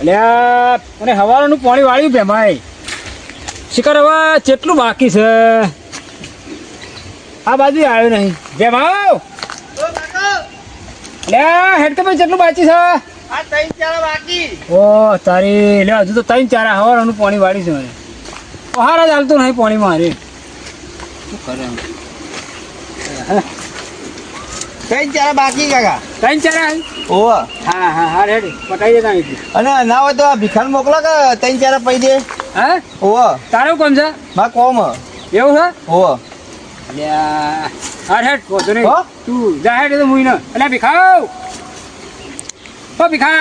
અલ્યા અને હવારનું પાણી વાળ્યું ભેમાય શિકાર હવે કેટલું બાકી છે આ બાજુ આવ્યો નહીં ભેમાવ અલ્યા હેડ કે ભાઈ કેટલું બાકી છે આ 3-4 બાકી ઓ તારી લે હજુ તો 3-4 હવારનું પાણી વાળ્યું છે મને હાર જ હાલતું નહીં પાણી મારે શું કરે 3-4 બાકી કાકા 3-4 ઓવા હા હા હા રેડી પટાઈ દેતા અહીંથી અને ના હોય તો આ ભિખાર મોકલો કે 3-4 પૈ દે હા ઓવા તારું કોમ છે બા કોમ એવું છે ઓવા અલ્યા હા હેડ પોતો નહીં હો? તું જા હેડ તો મુઈ ન અલ્યા ભીખાવ ઓ ભીખા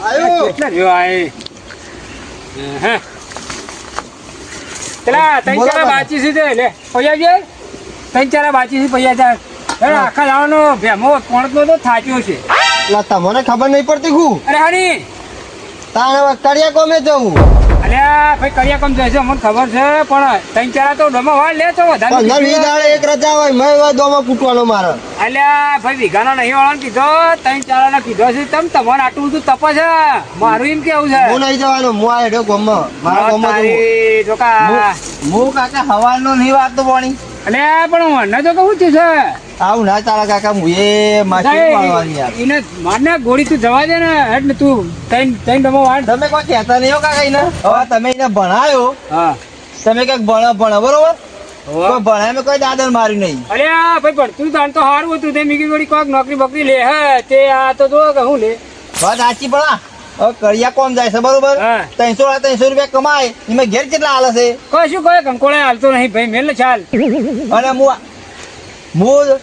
આયો કેટલા રહ્યો આય હે પેલા 3-4 બાચી છે લે પૈયા જે 3-4 બાચી છે પૈયા જા આખા લાવવાનો ભેમો કોણનો તો થાચ્યો છે લા તમને ખબર નહીં પડતી હું અરે હરી તાણે કડિયા કોમે જવું અલ્યા ભાઈ કડિયા કમ જાય છે મને ખબર છે પણ 3-4 તો ડોમા વાળ લે તો વધારે 15-20 દાડે એક રજા હોય મેં એવા દોમાં કૂટવાનો મારે અલ્યા ભાઈ વીઘાનો નહીં વાળવાનો કીધો 3-4 ના કીધો છે તમ તમારે આટલું બધું તપ છે મારું એમ કેવું છે હું નહીં જવાનો હું આ હેડ્યો ગોમમાં મારા ગોમમાં તારી જોકા હું કાકા હવારનો નહીં વાગતો પાણી અલ્યા પણ મને તો કહું છે આવું ના ચાલે કાકા હું એ માછી પાડવાની યાર એને મારને ગોળી તું જવા દે ને એટલે તું ત્રણ ડમો વાળ તમે કોઈ કહેતા નહીં હો કાકા એને હવે તમે એને ભણાયો હા તમે કઈક ભણો બરોબર કોઈ ભણાય મેં કોઈ દાદર માર્યું નહીં અલ્યા ભાઈ ભણતું તાણ તો સારું હતું તે મીકી ગોળી કોઈક નોકરી બકરી લે હે તે આ તો જો કે હું લે વાત સાચી પણ હવે કરિયા કોમ જાય છે બરોબર હા. 300 રૂપિયા કમાય એમાં ઘેર કેટલા હાલે છે કશું કોઈ કંકોળે હાલતો નહીં ભાઈ મેલ ને ચાલ અને હું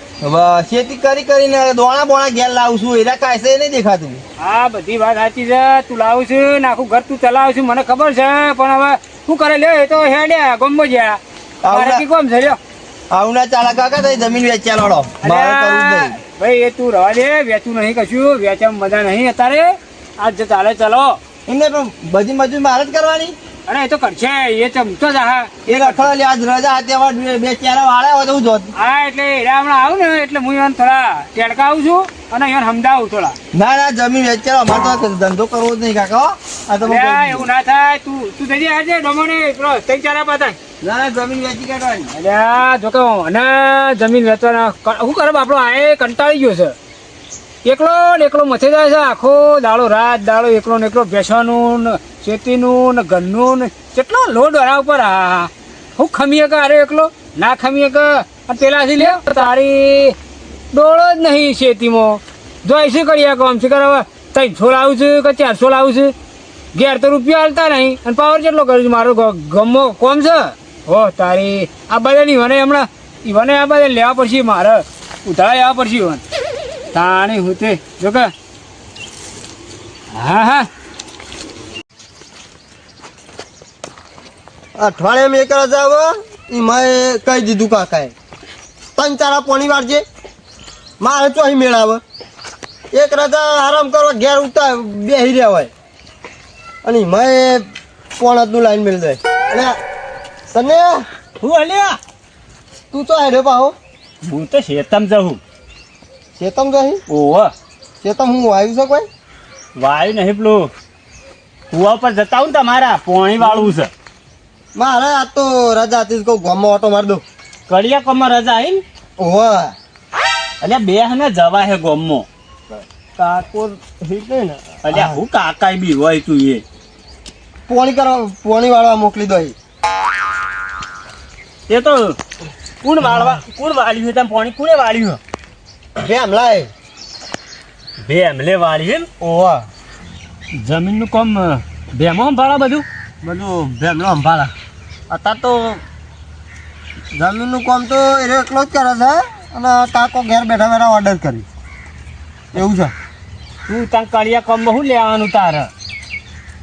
ખેતી કરીને દોણા બોણા ઘેર લાવું છું એના કાંઈ નહીં દેખાતું હા બધી વાત સાચી છે તું લાવું છું ને આખું ઘર તું ચલાવું છું મને ખબર છે પણ હવે શું કરે લે એ તો હેડ્યા ગમો જ્યાં મારે કી કોમ છે લ્યો આવું ના ચાલે કાકા તો જમીન વેચ્યા લડો મારે કરવું જ નહીં ભાઈ એ તું રવા દે વેચું નહીં કશું વેચામાં મજા નહીં અત્યારે આજ જે ચાલે ચલો એમને પણ બધી મજૂરી મારે જ કરવાની અરે એ તો કરશે એ ચમતો જ હા એ રખડો આજ રજા હતી હવે બે ચાર વાળા હોય તો હું જોત હા એટલે એરા હમણાં આવું ને એટલે હું એને થોડા ટેડકા આવું છું અને એને સમજાવું થોડા ના ના જમીન વેચ્યા અમારે તો ધંધો કરવો જ નહીં કાકા હો. આ તો હું કહું છું. એવું ના થાય તું થઈ જાય આજે ડમોને પેલો 3-4 પાતા ના ના જમીન વેચી કાઢવાની અલ્યા જો કે અને જમીન વેચવાના શું કરે આપણો આ કંટાળી ગયો છે એકલો ને એકલો મથે જાય છે આખો દાડો રાત દાડો એકલો ને એકલો ભેંસવાનું ને ખેતીનું ને ઘરનું ને કેટલો લોડ વાળા ઉપર હા હું ખમીએ કે અરે એકલો ના ખમીએ કે અને પેલાથી લે તારી ડોળો જ નહીં ખેતીમાં જો એસી કરીએ કોમ છે કરે હવે 300 લાવું છું કે 400 લાવું છું ઘેર તો રૂપિયા હાલતા નહીં અને પાવર કેટલો કરું છું મારો ગમો કોમ છે હો તારી આ બધાની ઈવને હમણાં ઈવને આ બધા લેવા પડશે મારે ઉધાર લેવા પડશે ઈવન તાણી હું તે જો કે હા હા અઠવાડિયામાં એક રજા આવે એ મેં કહી દીધું કાકાએ 3-4 પોણી વાળજે મારે તો અહીં મેળાવે એક રજા આરામ કરવા ઘેર ઉતા બેસી રહ્યા હોય અને મેં પોણાતનું લાઈન મેળ દે અને તને હું અલ્યા તું તો હેડે પાહો હું તો શેતમ જવું ચેતમ જહી ઓહો ચેતમ હું આવ્યું છે કોઈ વાયુ નહીં પેલું કુવા પર જતા હું તમારા પોણી વાળવું છે મારે આ તો રજા હતી કહું ગામમાં ઓટો મારી દઉં કડિયા કમર રજા આવી ને ઓહો અલ્યા બે હને જવા હે ગોમમાં કાકો હિટે ને અલ્યા હું કાકાઈ બી હોય તું એ પોણી વાળવા મોકલી દો એ તો કોણ વાળ્યું છે તમે પોણી કોણે વાળ્યું કેમ લાય બે એમલે વાળ્યું એમ ઓહો જમીનનું કામ ભેમો ભાડા બધું ભેમલો સંભાળા અત્યારે તો જમીનનું કામ તો એ એકલો જ કરે છે અને કાકો ઘેર બેઠા બેઠા ઓર્ડર કરી એવું છે તું ત્યાં કડિયા કામમાં શું લેવાનું તારે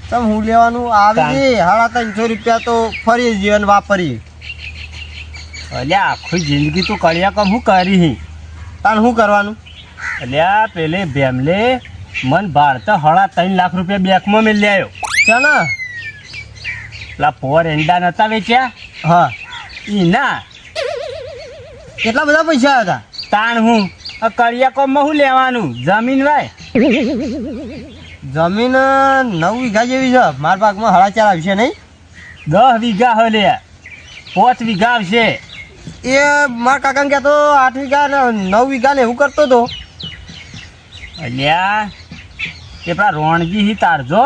તમે હું લેવાનું આવી છે 350 રૂપિયા તો ફરી જીવન વાપરીએ અલ્યા આખી જિંદગી તું કડિયા કામ શું કરી તાને શું કરવાનું અલ્યા પેલે ભેમલે મન ભારતા 3.5 લાખ રૂપિયા બેંકમાં મેં આવ્યો છે ને પેલા પોર એંડા નતા વેચ્યા હા ઈ ના કેટલા બધા પૈસા હતા તાણ હું કડિયા કામમાં શું લેવાનું જમીન ભાઈ જમીન 9 વીઘા જેવી છે મારા ભાગમાં 4.5 આવશે નહીં 10 વીઘા હલે 5 વીઘા આવશે. એ મારા કાકાને કહેતો 8 વીઘા ને 9 વીઘા ને એવું કરતો હતો. અલ્યા એ પેલા રોણજી હી તારજો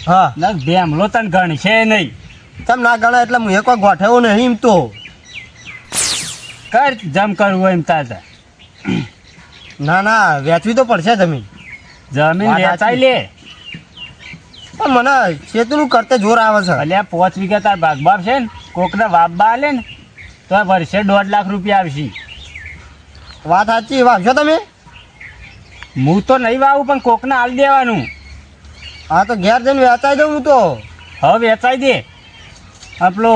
હા ને બેમલો તને ગણશે નહીં. તમે ના ગણા એટલે હું કોઈ ગોઠવ્યો નહીં એમ તો. કર જમ કરવું હોય એમ તાજા ના ના વેચવી તો પડશે જમીન. જમીન વાત વેચાઈ લે. પણ મને ખેતીનું કરતે જોર આવે છે. અલ્યા 5 વીઘા તાર બાગ બાપ છે ને કોકને વાપબા આલે ને તો વર્ષે 1.5 લાખ રૂપિયા આવશે. વાત સાચી વાવશો તમે? હું તો નહીં વાવું પણ કોકને આલ દેવાનું. હા તો ઘેર જઈને વેચાઈ દઉં હું તો. હવે વેચાઈ દે. આપણો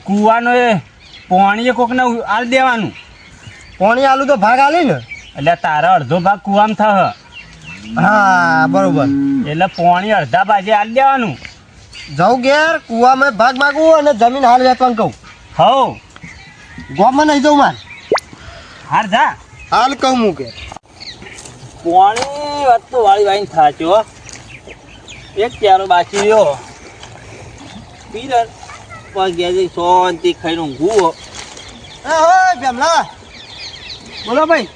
કૂવાનો એ પોણીએ કોકને આલ દેવાનું. પોણી આલુ તો ભાગ આલી ને. એટલે તારા અડધો ભાગ કૂવામાં થશે હા બરોબર. એટલે પોણી અડધા બાજે આલ દેવાનું. જાઉં ઘેર કુવામાં ભાગ માગું અને જમીન હાલ વેચવાનું કહું. હવ ગોમાં નહીં જવું માર. હાર જા. હાલ કહું હું કે પાણી વાત તો વાળી વાઈને થાચો એક ક્યારો બાકી રહ્યો પીરર પર ગયા જઈ શાંતિ ખાઈને ઊંઘું. ઓય ભેમલા બોલો ભાઈ.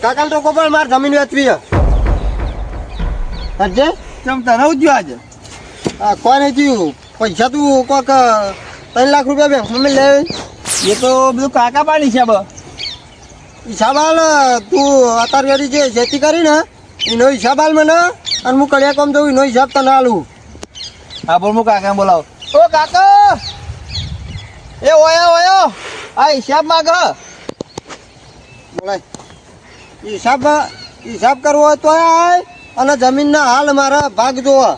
કાકા તો પણ માર જમીન વેચવી હજે ચમ તને ઉજ્યો આજે હા કોઈ નહીં થયું. પૈસા તું કોક 3 લાખ રૂપિયા બેંકમાં મેં લે. એ તો બધું કાકા પાણી છે હિસાબ હાલ તું અત્યારે વેરી જે ખેતી કરી ને એનો હિસાબ હાલ મને અને હું કડિયા કામ જવું એનો હિસાબ તને હાલું. હા બોલ હું કાકા બોલાવ. ઓ કાકા એ ઓયો ઓયો આ હિસાબ માગ બોલાય. હિસાબ કરવો હોય તો આય અને જમીનના હાલ મારા ભાગ જોવા.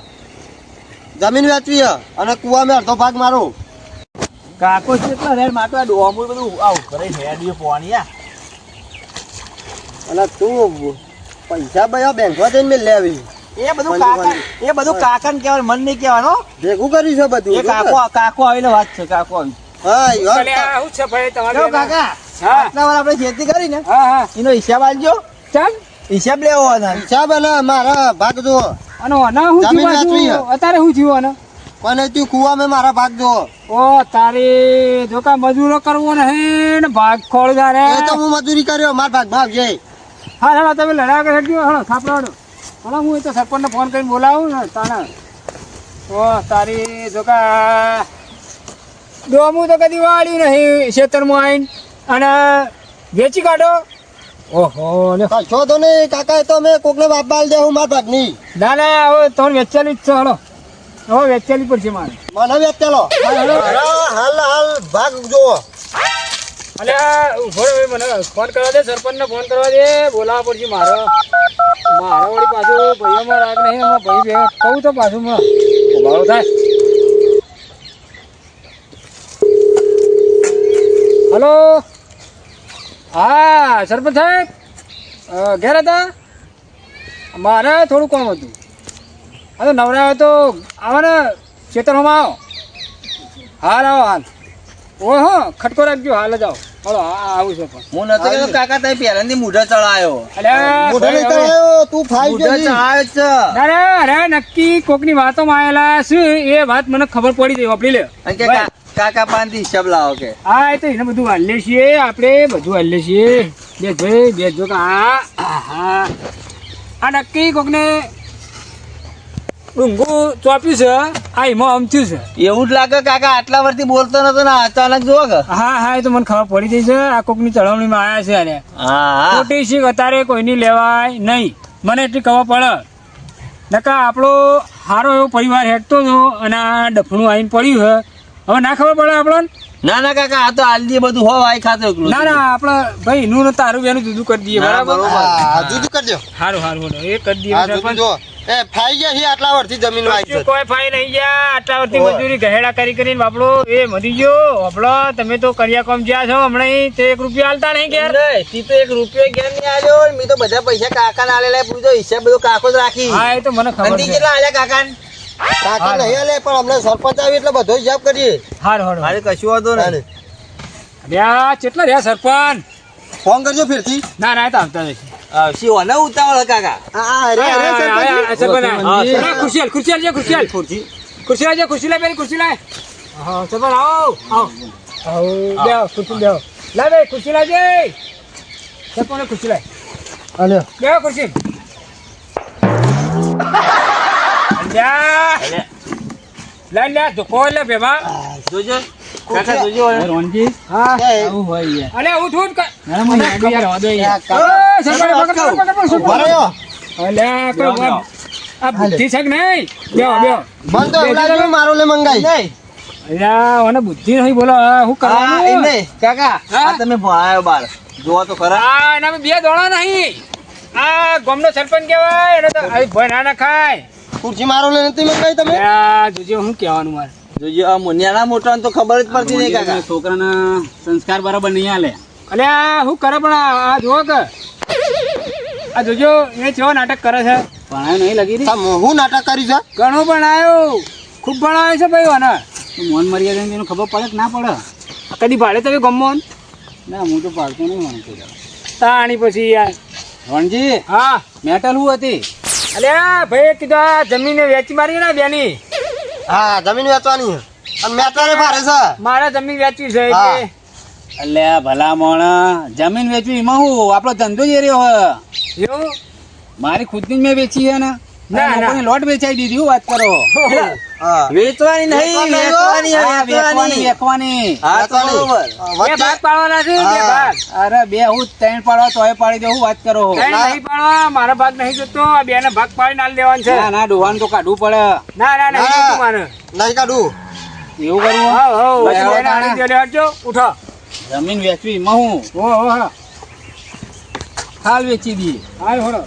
જમીન વેચવી અને કુવામાં અડધો ભાગ મારો. કાકો કેટલા રેડ માટો આ ડોમું બધું આવું કરે હેડીએ પાણી અને તું પૈસા ભાઈ બેંકમાં જઈને મેં લેવી. એ બધું કાકા એ બધું કાકા ને કહેવાનું મન નહીં કહેવાનો. ભેગું કર્યું છે બધું. એ કાકો આવીને વાત છે કાકો આવી. હા યાર. અલ્યા શું છે ભાઈ તમારે? જો કાકા હા આટલા વાર આપણે ખેતી કરી ને હા હા એનો હિસાબ આલજો. ચાલ. હિસાબ લેવો હતા. હિસાબ અને મારા ભાગ જોવો. અને આના શું જમીન થયું વેચવી પાછું? અત્યારે શું થયું આને? કોને તું કુવામાં મારા ભાગ જોવો. ઓ તારી જો કા મજૂરો કરવો નહીં ને ભાગ ખોળ જારે. એ તો હું મજૂરી કર્યો મારા ભાગ ભાગ છે. હા હેડો તમે લડા કરી શકજો. હેડો થાપડો હેડો હું એ તો સરપંચને ફોન કરીને બોલાવું ને તાણા. ઓ તારી જો કા ડોમું તો કદી વાળ્યું નહીં ખેતરમાં આવીને અને વેચી કાઢો. ઓહો લે. છો તો નહીં કાકા તો મેં કોકને બાપા આલી દે હું મારા ભાગ નહીં. ના ના હવે તમને વેચેલી જ છે. હેડો હવે વેચેલી પડશે મારે. મને વેચેલો. હાલ હાલ ભાગ જોવો. અલ્યા ઉભો રહો, મને ફોન કરવા દે. સરપંચને ફોન કરવા દે. બોલાવવા પડશે મારે વળી પાછું ભાઈઓમાં રાગ નહીં. એમાં ભાઈ બે કહું તો પાછું ઉભારો થાય. હલો હા સરપંચ સાહેબ ઘેર હતા? મારે થોડું કામ હતું. હા તો નવરા હોય તો આવો ને ખેતરમાં આવો. હાલ આવો હાલ. ઓહો ખટકો રાખજો. હાલ જ આવો. હલો હા આવું છે પણ હું નતો કહેતો કાકા તમે પહેલાથી મૂઢો ચડાયો. અલ્યા મોઢો ભાઈ, નહીં હવે- કરાયો તું ફાઈ મૂઢો ગયો. ચડાયો જ છે. અરે અરે નક્કી કોકની વાતોમાં આવેલા શું એ વાત મને ખબર પડી ગઈ. વાપરી લે. અને કે કાકા પાનથી હિસાબ લાવો કે હા એ તો એને બધું હાલે છીએ આપણે બધું હાલે છીએ. બે ભાઈ બે જો કે હા હા આ નક્કી કોકને ઊંઘું ચોપ્યું છે. આ એમાં આમ થયું છે. એવું જ લાગે કાકા આટલા વર્ષથી બોલતો નતો ને અચાનક જો કે હા હા એ તો મને ખબર પડી ગઈ છે. આ કોકની ચળવણીમાં આવ્યા છે. અને હા ખોટી શીખ અત્યારે કોઈની લેવાય નહીં. મને એટલી ખબર પડે. નકા આપણો સારો એવો પરિવાર હેઠતો હતો અને આ ડફણું આવીને પડ્યું છે. હવે ના ખબર પડે આપણને? ના ના કાકા આ તો આલજી બધું હો આઈ ખાતો એકલું ના ના આપણે ભાઈ એનું ને તારું બેનું જુદું કરી દઈએ. ના, બરાબર? બરોબર. હા જુદું કરી દો. સારું સારું બોલો એ કરી દઈએ. હા જુદું સરપંચ. જો. એ ફાઈ ગયા છે આટલા વર્ષથી જમીન વાઈ કશું છે. કોઈ ફાઈ નહીં ગયા. આટલા વર્ષથી ઓય. મજૂરી ગહેડા કરી કરીને બાપડો એ મરી ગયો. બાપડો તમે તો કર્યા કોમ જ્યાં છો હમણાં તે 1 રૂપિયા હાલતા નહીં ઘેર. તી તો 1 રૂપિયો ઘેર નહીં આલ્યો મેં તો બધા પૈસા કાકા ને આલેલા પૂછો હિસાબ બધો કાકો જ રાખી. હા એ તો મને ખબર અંતી છે. કેટલા આલ્યા કાકા ને? કાકા નહીં આલે પણ અમને સરપંચ આવી એટલે બધો હિસાબ કરીએ. હારું હારું. મારે કશું વાંધો નહીં. રહ્યા કેટલા રહ્યા સરપંચ? ફોન કરજો ફેરથી. ના ના એ તો આવતા નથી. શી ઓને ઉતાવળ કાકા અરે અરે સરપંચ હા, ખુરશી ખુરશી છે ખુરશી ખુરશી લાવજે ખુરશી લાવ પેલી ખુરશી લાવ હા સરપંચ આવો બેહો ખુરશી બેહો લાવ બે ખુરશી લાવજે સરપંચ ખુરશી લાવ અલે બેહો ખુરશી લ્યા અલે લા લ્યા ધોકો લે બેબા જોજો કાકા જોજો રોનજી હા આવું હોય યાર અલે હું થોડ કર ના મને યાદ યાર હોદો યાર સરપંચ પકડ ઉભા રહ્યો અલે કોઈ બેહો. આ બુદ્ધિ છે કે નહીં બેહો બેહો મન તો એવું લાગ્યું મારો લે મંગાઈ અલ્યા મને બુદ્ધિ નહીં બોલો હા, હું કરવાનું કાકા હા? આ તમે ભણાયો બાર જોવા તો ખરા આ એના બે દોડા નહીં આ ગામનો સરપંચ કહેવાય એને તો આ ભય ના ખાય ખુરશી મારો લે નથી મંગાઈ તમે અલ્યા જોજે હું કહેવાનું મારે જોજો આ મુનિયાના મોટાને તો ખબર જ પડતી નહીં કાકા છોકરાના સંસ્કાર બરાબર નહીં આલે અલ્યા હું કરે પણ આ જુઓ કે આ જોજો એ કેવો નાટક કરે છે ભણાય નહીં લગી રહી તમે હું નાટક કરી છે ઘણું ભણાયું ખૂબ ભણાવ્યું છે ભાઈ આને તો મોન મર્યાદા એનું ખબર પડે કે ના પડે કદી ભાડે તમે ગમો ના હું તો પાડતો નહીં માનતો તાણી પછી યાર રણજી હા મેટલ હું હતી અલ્યા ભાઈ કીધું આ જમીને વેચી મારી ને બેની હા જમીન વેચવાની છે. અને મેટારે ભારે છે મારે જમીન વેચવી છે હા. એટલે અલ્યા ભલા મોણ જમીન વેચવી એમાં હું આપણો ધંધો જ એ રહ્યો હ એવું મારી ખુદની જ મેં વેચી છે ને ના, ના. લોકોની લોટ વેચાઈ દીધી હું વાત કરો હા વેચવાની નહીં વેચવાની હા, હવે વેચવાની વેચવાની હા તો બરોબર બે ભાગ પાડવાના છે બે હા. ભાગ અરે બે હું ત્રણ પાડવા તોય પાડી દે હું વાત કરો કઈ નહીં પાડવા મારો ભાગ નહીં જોતો આ બે ને ભાગ પાડી નાલ દેવાનો છે ના ના ડોહાનું તો કાઢવું પડે ના ના નહીં ના. જોતું મારે નહીં કાઢું એવું કરવું હાવ હાવ બસ બેને હવે આણી દે હટજો ઉઠો જમીન વેચવી એમાં હું હો હો હા હાલ વેચી દઈએ હાલ હોડો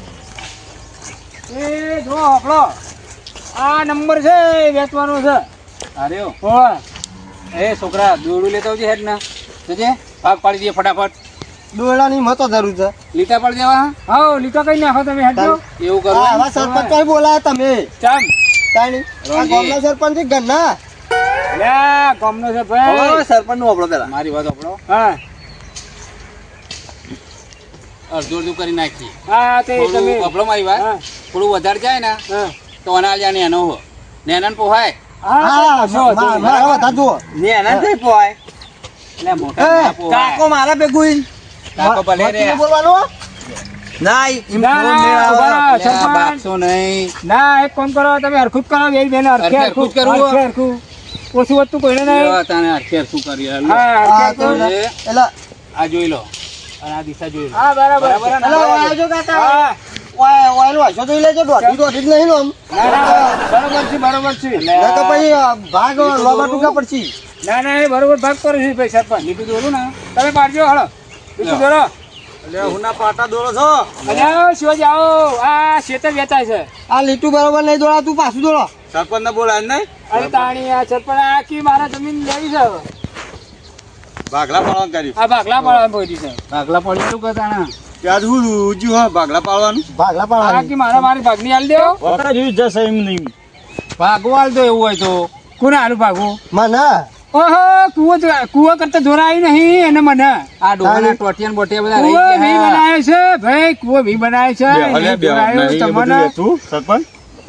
એ જો આપણો આ નંબર છે એ વેચવાનો છે અરે હો એ છોકરા દોરડું લેતા આવજે હેડ ના જોજે ભાગ પાડી દઈએ ફટાફટ દોરડાની મતો જરૂર છે લીટા પાડી દેવા હાવ લીટો કઈ નાખો તમે હટજો એવું હા, કરવું આવા સરપંચ કોઈ બોલાયા તમે ચાલ તાણી આ ગામના સરપંચ છે ઘરના લે ગામનો છે હવે ભાઈ સરપંચ નું આપણો પેલા મારી વાત આપણો હા અડધું અડધું કરી નાખીએ હા તે તમે થોડું આપણો મારી વાત હા થોડું વધારે જાય ને હા તો અનાલ જાને એનો હો નેનાન પોહાય હા મારા વાત જુઓ ને એના થઈ પોય એટલે મોટા એ, ના પોહાય. કાકો મારા ભેગું કાકો ભલે રે વચ્ચે બોલવાનું ના ના, ના, ઉભા રહો, અલ્યા, સરપંચ. બાપસો નહીં ના એક કામ કરો તમે હરખું જ કરો બે બેન હરખે હરખું જ કરવું? હરખું ઓછું વધતું કોઈને નહીં જો તને અરખેર શું કરી હાલ. હા હા, હરખે તો કરો. એ, એટલે આ જોઈ લો અને આ દિશા જોઈ લો હા બરાબર બરાબર ને? એટલે ઓય આવજો કાકા હા ઓય વાંચો તો લેજો દોઢી જ નહીં નો આમ. ના, ના, બરાબર છે બરાબર છે એટલે નહીં તો પછી ભાગ લોબા ટૂંકા પડશે ના ના એ બરોબર ભાગ કરે છે ભાઈ સરપંચ લીટું દોરું ને તમે પાડજો હળો બીજું દોરો હુના પાટા દોરો છો અને શિવાજી આવો આ શેતર વેચાય છે આ લીટું બરોબર નહીં દોડાતું પાછું દોડો સરપંચ ને બોલાય નહીં અરે તાણી આ સરપંચ આ કી મારા જમીન લેવી છે હવે. ભાગલા પાડવાનું કર્યું આ ભાગલા પાડવા બોલી છે ભાગલા પડી શું કરતા ના ત્યાં હું ઉજ્યું હા ભાગલા પાડવાનું ભાગલા આ પાડવાની કી મારા મારી ભાગની હાલ દેવો જશે એમ નહીં ભાગવાલ તો એવું હોય તો કોને હાલું ભાગવું મને ઓહો કુવો કરતા જોરા આવી નહીં એને મને આ ડોહાના ટોટિયાન બોટિયા બધા રહી કુવો ભી ગયા બનાવે છે ભાઈ કુવો ભી બનાવે છે નહીં જોરાયું તમને સરપંચ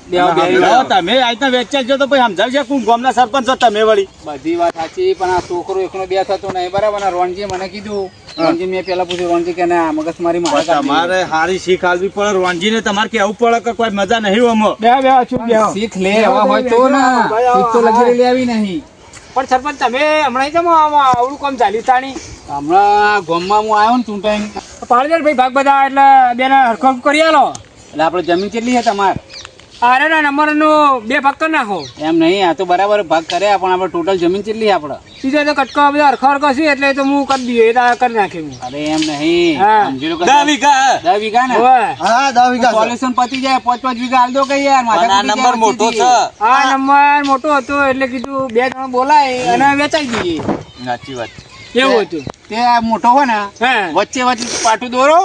બેહો, બેહો. તમે આજના વેચ્યા છો તો પછી સમજાવશે કોણ ગામના સરપંચ છો તમે વળી બધી વાત સાચી પણ આ છોકરો એકનો બે થતો નહીં બરાબર ને રોણજી મને કીધું રોણજી મેં પેલા પૂછ્યું રોણજી કે ના મગજ મારી મારે કાઢી તમારે સારી શીખ આલવી પડે રોનજી ને તમારે કેવું પડે કે કોઈ મજા નહીં આમાં બે બે ચૂપ દે. બેહો શીખ લે એવા હોય તો ના શીખ તો લગી લેવી નહીં પણ સરપંચ તમે હમણાં કેમ આમાં આવડું કામ ચાલ્યું તાણી હમણાં ગામમાં હું આવ્યો ને ચૂંટાઈને પાડજો ને ભાઈ ભાગ બધા એટલે બેને હરખો કરી આલો એટલે આપણે જમીન કેટલી છે તમારે અરે ના નંબર નું બે ભાગ કરી નાખો એમ નહીં આ તો બરાબર ભાગ કર્યા પણ આપણે ટોટલ જમીન કેટલી છે આપણે બીજો તો કટકો બધા હરખો હરખો છે એટલે એ તો હું કરી દઈએ એ તો કરી નાખી હું અરે એમ નહીં હા. સમજી લો કે 10 વીઘા 10 વીઘા ને હોવે. હા 10 વીઘા છે. સોલ્યુશન પતી જાય 5-5 વીઘા હાલ દો કઈ યાર માથા પણ આ નંબર મોટો છે આ નંબર મોટો હતો એટલે કીધું બે જણ બોલાય અને વેચાઈ દઈએ સાચી વાત એવું હતું તે આ મોટો હોય ને હા વચ્ચે વચ્ચે પાટું દોરો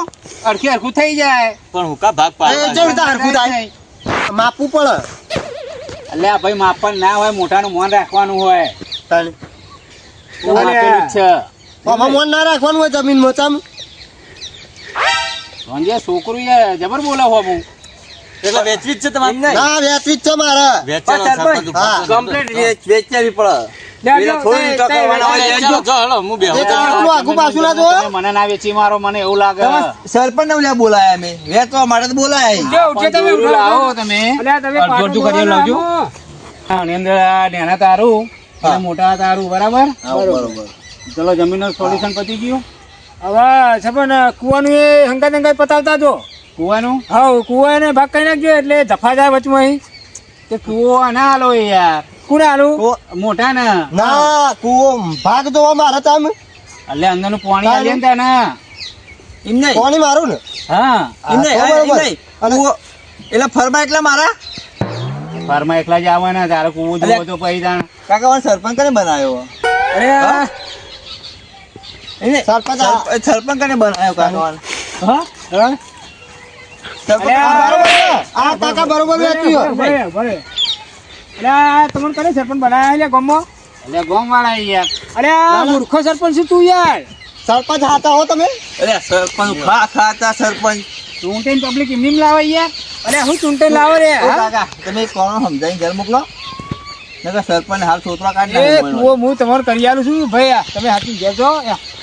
અરખી હરખું થઈ જાય પણ હુકા ભાગ એ જો વિધા હરખું થાય માપવું પડે એટલે આ ભાઈ માપન ના હોય મોટાનું મોન રાખવાનું હોય તાણી. તો માપેલું જ છે આમાં મન ના રાખવાનું હોય જમીનમાં ચમ રોનજી આ છોકરું યાર જબર બોલાવો હું એટલે વેચવી જ છે તમારે ના વેચવી જ છે મારે વેચવાનો સરપંચ. સરપંચ હા. કમ્પ્લીટ વેચવી પડે લે, પેલા લે, થોડી તે- ટકાવાળા હોય, તે- વેચો. જો, હલો, હું બેહું. એ તો આટલું આગું પાછું ના જોવો? તમે મને ના વેચી મારો મને એવું લાગે સરપંચ ને ઓલા બોલાયા અમે વેચવા માટે તો બોલાયા ઉઠો, ઉઠો તમે, દોરું ઉઠો, લાવો ઉઠો. તમે અલ્યા, તમે અડધું પાટું અડધું કરી દોરો લાવજો. આમાં. આની અંદર આ નાના તારું અને મોટા તારું બરાબર બરોબર ચલો જમીનનું સોલ્યુશન પતી ગયું હવે સપન કુવાનું એ હંગાત હંગાત પતાવતા જો કુવાનું હા કુવાને ભાગ કરી નાખજો એટલે ધફા જાય વચમાં અહીં. તે કુવો ના હાલો યાર કોને આલું મોટા ને ના કુવો ભાગ જોવા મારે તમે એટલે અંદરનું પાણી આલે ને તાને એમ નહીં કોની મારું ને હા એમ નહીં, હા, એમ બરોબર. નહીં. અને કૂવો- એટલે ફરમા એટલે મારા ફાર્મમાં એકલા જ આવવાના તારે કુવો જોવો તો પછી તાણ કાકા મને સરપંચ કને બનાવ્યો અરે હા? એમ નહીં, સરપંચ આ- સરપંચ કને બનાવ્યો કાકા હા હા? સરપંચ અરે, આ બરોબર છે. આ કાકા બરોબર વેચ્યું છે. ભલે, ભલે. અલ્યા, તમને કને સરપંચ બનાયા લે ગામમાં? એટલે ગોમ વાળા યાર અલ્યા, મૂર્ખો સરપંચ છે તું યાર. સરપંચ હાથા હો તમે અરે સરપંચ ખાતા સરપંચ ચૂંટીને પબ્લિક એમની એમ લાવે યાર. અલ્યા, હું ચૂંટીને લાવો રે ઓ હા? કાકા તમે કોણ સમજાઈને ઘર મોકલો નકર સરપંચ હાલ સોતરા કાઢી એ નાખે કુવો હું તમારે કરી આલું છું ભાઈ આ તમે હાથી ઘેરજો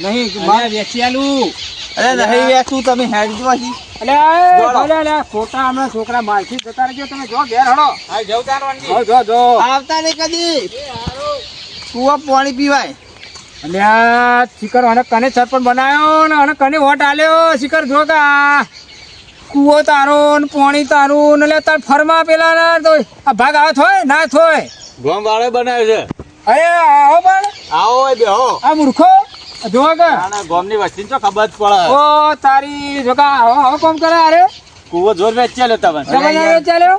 નહીં મારે વેચી આલું અરે નહીં વેચું તમે હેડ જો હજી અલ્યા બોલો. ભલે અલ્યા ખોટા હમણાં છોકરા મારથી જતા રહેજો તમે જો ઘેર હળો હા જવું તાર વાનગી જો જો જો આવતા નહીં કદી કુવા પાણી પીવાય અલ્યા શિખર અને કને સરપંચ બનાવ્યો ને અને કને વોટ આલ્યો શિખર જો કા કુવો તારો ને પાણી તારું ને લે તાર ફરમા પેલા ના તો આ ભાગ આવે થોય ના થોય ગોમ વાળો બનાવ્યો છે અરે આવો પણ આવો એ બેહો આ મૂર્ખો જો કે ગોમ ની વસ્તી તો ખબર જ પડે ઓ તારી જો કા આવો કોમ કરે અરે કુવો જોર વેચ્યા લે તમે સમજ ચાલ્યો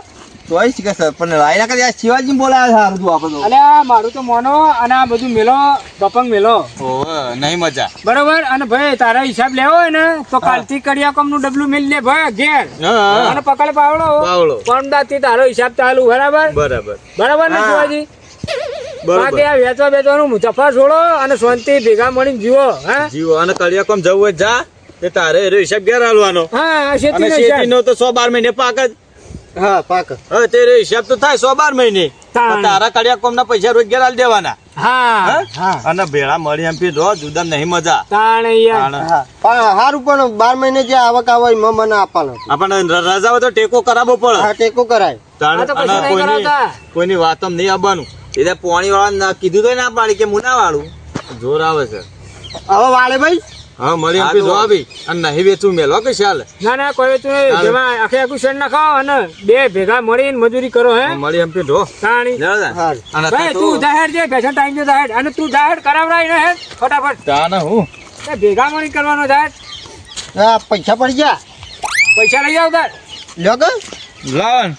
તોય શીખે સરપંચ લાઈ ના કરી શિવાજી બોલાયા સારું તું આપણે અલ્યા મારું તો મોનો અને આ બધું મેલો દપંગ મેલો ઓહો નહીં મજા બરોબર અને ભાઈ તારા હિસાબ લેવો હોય ને તો કાલથી કડિયાકોમ નું ડબલું મેલ લે ભાઈ ઘેર અને પકડ પાવડો પાવડો. થી તારો હિસાબ ચાલુ બરાબર બરાબર બરાબર ને હા. શિવાજી બાકી આ વેચવા બેચવાનું મુસાફર છોડો અને શાંતિ ભેગા મળીને જીવો હા જીવો અને કડિયાકોમ જવું હોય જા તે તારે એનો હિસાબ ઘેર હાલવાનો હા અને શેતીનો શેતી હિસાબ. નો તો 112 મહિને પાક જ હા પાક હવે તે હિસાબ તો થાય 112 મહિને તાણ. પણ તારા કડિયાકોમ ના પૈસા રોજ ઘેર હાલ દેવાના હા હા? અને ભેળા મળી એમ પી રો જુદા નહીં મજા તાણ યાર તાણ. હા પણ સારું પણ 12 મહિને જે આવક આવે એમાં મને આપવાનો આપણને રજા હોય તો ટેકો કરાવવો પડે હા ટેકો કરાય તાણ. આ તો કશું અને નહીં કરાવતા. કોઈની વાતમ નહીં આવવાનું એટલે પોણી વાળા કીધું તો ના પાડી કે હું ના વાળું જોર આવે છે હવે વાળે ભાઈ હા મળી એમ પી જો આવી અને નહીં વેચું મેલો કે ચાલ ના ના કોઈ તું નહીં. જેમાં આખે આખું શેર નાખો અને બે ભેગા મળીને મજૂરી કરો હે મળી એમ પી ઢો તાણી હારું. અને ભાઈ તું જાહેર છે ભેસા ટાઈમ છે જાહેર અને તું જાહેર કરાવરાય ને હે ફટાફટ તાને હું એ ભેગા મળી કરવાનો જાહેર હા પૈસા પડી ગયા પૈસા લઈ આવ તાર લ્યો કે લાવન